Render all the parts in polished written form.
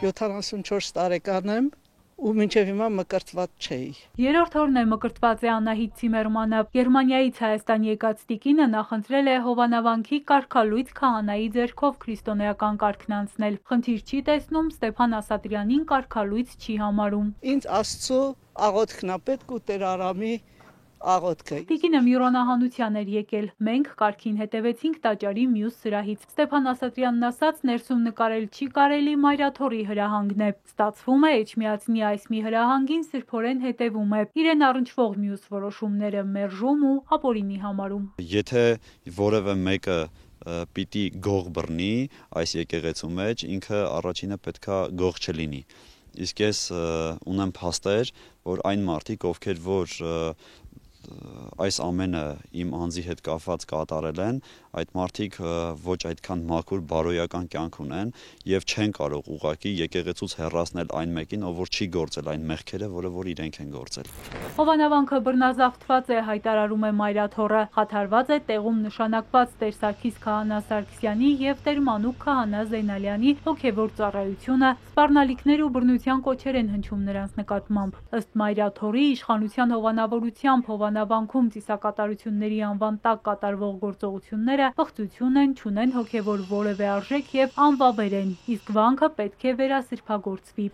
74 տարեկան եմ ու մինչև հիմա մկրտված չէի։ Երրորդ օրն է մկրտված է Անահիտ Ցիմերմանը։ Գերմանիայից Հայաստան եկած տիկինը նախընտրել է Հովանավանքի կարգալույծ քահանայի ձեռքով քրիստոնեական կարգն անցնել։ Խնդիր չի տեսնում, Ստեփան Ասատրյանին կարգալույծ չի համարում։ Ինձ Աստծո աղոթքն է պետք ու Տեր Արամի աղոթքը։ Տիկինը Մյուրոնահանության էր եկել։ Մենք կարգին հետևեցինք տաճարի մյուս սրահից։ Ստեփան Ասատրյանն ասաց, ներսում նկարել չի կարելի, Մայրաթորի հրահանգն է։ Ստացվում է Էջմիածնի այս մի հրահանգին սրբորեն հետևում է։ Իրեն առնչվող մյուս որոշումները մերժում ու ապօրինի համարում։ Եթե որևէ մեկը պիտի գող բռնի այս եկեղեցու մեջ, ինքը առաջինը պետքա գող չլինի։ Իսկ ես ունեմ փաստեր, որ այն մարդիկ, ովքեր որ այս ամենը իմ անձի հետ կապված կատարել են, այդ մարդիկ ոչ այդքան մաքուր բարոյական կյանք ունեն եւ չեն կարող ուղղակի եկեղեցուց հեռացնել այն մեկին, ով որ չի գործել այն մեղքերը, որը որ իրենք են գործել։ Հովանավանքը բռնազավթված է, հայտարարում է Մայրաթորը, խաթարված է տեղում նշանակված Տեր Սարգիս քահանա Սարգսյանի եւ Տեր Մանուկ քահանա Զեյնալյանի հոգեվոր ծառայությունը, սպառնալիքներ ու բռնության կոչեր են հնչում նրանց նկատմամբ։ Ըստ Մայրաթորի իշխանության հովանավորությամբ Հովանավանքում ծիսակատարությունների անվան տակ կատարվող գործողությունները պղծություն են, չունեն հոգևոր որևէ արժեք եւ անվավեր են, իսկ վանքը պետք է վերասրբագործվի։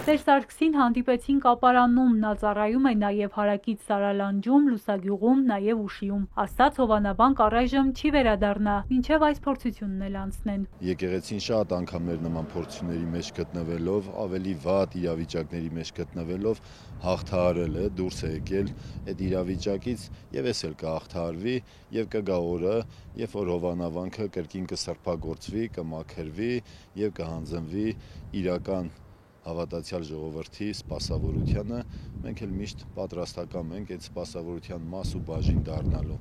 Տեր Սարգսին հանդիպեցին Կապարանում, նա ծառայում է նաեւ Հարակից Սարալանջում, Լուսագյուղում, նաեւ Ուշիում։ Ասաց Հովանավանք առայժմ չի վերադառնա, մինչեւ այս փորձությունն էլ անցնեն։ Եկեղեցին շատ անգամներ նման փորձությունների մեջ գտնվելով, ավելի վատ իրավիճակների մեջ գտնվելով հաղթահարել է, դուրս է եկել այդ իրավիճակից եւ էս էլ կհաղթահարվի եւ կգա օրը, երբ որ Հովանավանքը կրկին կսրբագործվի, կմաքրվի եւ կհանձնվի իրական հավատացյալ ժողովրդի սպասավորությանը, մենք էլ միշտ պատրաստական ենք այդ սպասավորության մաս ու բաժին դառնալու։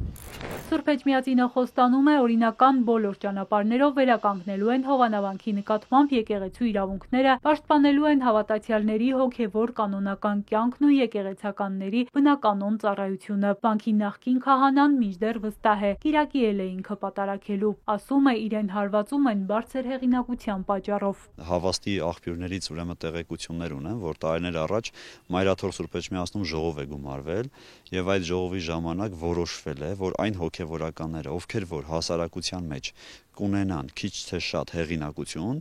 Սուրբ Էջմիածինը խոստանում է օրինական բոլոր ճանապարհներով վերականգնելու են Հովանավանքի նկատմամբ եկեղեցու իրավունքները, պաշտպանելու են հավատացյալների հոգևոր կանոնական կյանքն ու եկեղեցականների բնականոն ծառայությունը։ Վանքի նախկին քահանան մինչդեռ վստահ է, կիրակի է ինքը պատարակելու, ասում է իրեն հարվածում են բարձր հեղինակության պատճառով։ Հավաստի աղբյուրներից ուրեմն տեղեկություններ ունեմ, որ տարիներ առաջ Մայրաթոր Սուրբ Էջմիածնում ժողով է գումարվել եւ այդ ժողովի ժամանակ որոշվել է, որ այն հոգեվորականները, ովքեր որ հասարակության մեջ կունենան քիչ թե շատ հեղինակություն,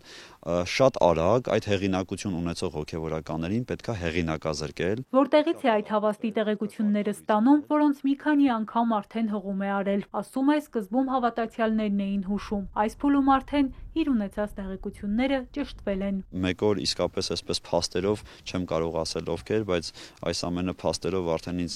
շատ արագ այդ հեղինակություն ունեցող հոգեվորականներին պետքա հեղինակազրկել։ Որտեղից է այդ հավաստի տեղեկությունները ստանում, որոնց մի քանի անգամ արդեն հղում է արել։ Ասում է, սկզբում հավատացյալներն էին հուշում, այս փուլում արդեն իր ունեցած տեղեկությունները ճշտվել են։ Մեկ օր իսկապես այսպես փաստերով չեմ կարող ասել ովքեր, բայց այս ամենը փաստերով արդեն ինձ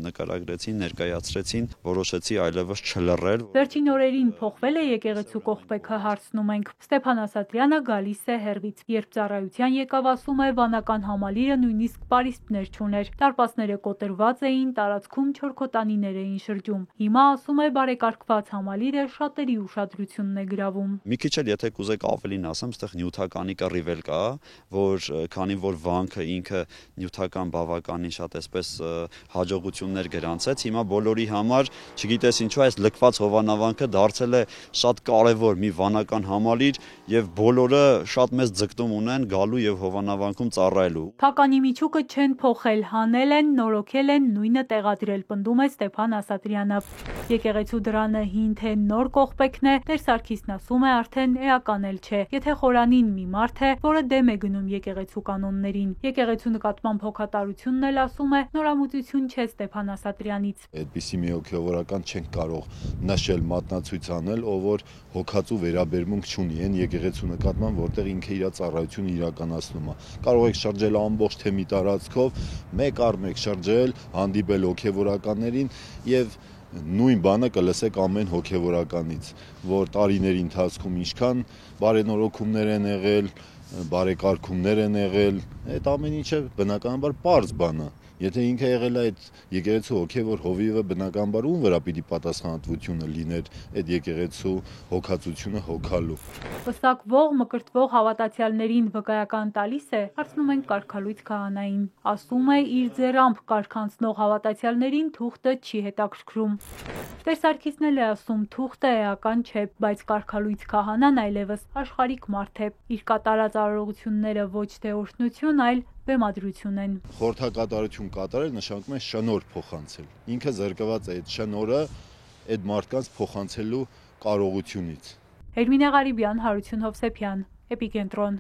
նկարագրեցին, ներկայացրեցին, որոշեցի այլևս չլռել։ Վերջին օրերին փոխվել է եկեղեցու կողպեքը, հարցնում ենք։ Ստեփան Ասատրյանը գալիս է հեռվից։ Երբ ծառայության եկավ, ասում է, վանական համալիրը նույնիսկ պարիսպներ չուներ։ Դարպասները կոտրված էին, տարածքում չորքոտանիներ էին շրջում։ Հիմա, ասում է, բարեկարգված համալիրը շատերի ուշադրությունն է գրավում։ Մի քիչ էլ եթե կուզեք ավելին ասեմ, այստեղ նյութականի կռիվ էլ կա, որ քանի որ վանքը ինքը նյութական բավականին շատ այսպես հաջողություններ գրանցեց, հիմա բոլորի համար, չգիտես ինչու, այս լքված Հովանավանքը դարձել է շատ կարևոր մի վանական համալիր եւ բոլորը շատ մեծ ձգտում ունեն գալու եւ Հովանավանքում ծառայելու։ Փականի միջուկը չեն փոխել, հանել են, նորոգել են, նույնը տեղադրել, պնդում է Ստեփան Ասատրյանը։ Եկեղեցու դրանը հին թե նոր կողպեքն է, Տեր Սարգիսն ասում է, արդեն էական էլ չէ։ Եթե խորանին մի մարդ է, որը դեմ է գնում եկեղեցու կանոններին։ Եկեղեցու նկատմամբ հոգատարությունն էլ, ասում է, նորամուծություն չէ Ստեփան Ասատրյանից։ Այդպիսի մի հոգեվորական չենք կարող նշել, մատնացույց անել, ով որ հոգացու վերաբերմունք չունի այն եկեղեցու նկատմամբ, որտեղ ինքը իր ծառայությունը իրականացնում է։ Կարող եք շրջել ամբողջ թեմի տարածքով, մեկ առ մեկ շրջել, հանդիպել հոգեվորականներին եւ նույն բանը կլսեք ամեն հոգեվորականից, որ տարիների ընթացքում ինչքան բարենորոգումներ են եղել, բարեկարգումներ են եղել, այդ ամեն ինչը բնականաբար պարզ բան է։ Եթե ինքը եղել է այդ եկեղեցու հոգևոր հովիվը, բնականաբար ում վրա պիտի պատասխանատվությունը լիներ այդ եկեղեցու հոգացությունը հոգալու։ Պսակվող, մկրտվող հավատացյալներին վկայական տալիս է, հարցնում ենք կարգալույծ քահանային։ Ասում է, իր ձեռամբ կարգ անցնող հավատացյալներին թուղթը չի հետաքրքրում։ Տեր Սարգիսն էլ է ասում, թուղթը էական չէ, բայց կարգալույց քահանան այլևս աշխարհիկ մարդ է։ Իր կատարած արարողությունները ոչ թե օրհնություն, այլ բեմադրություն են։ Խորհրդակատարություն կատարել նշանակում է շնորհ փոխանցել։ Ինքը զրկված է այդ շնորհը այդ մարդկանց փոխանցելու կարողությունից։ Էրմինե Ղարիբյան, Հարություն Հովսեփյան, Էպիկենտրոն։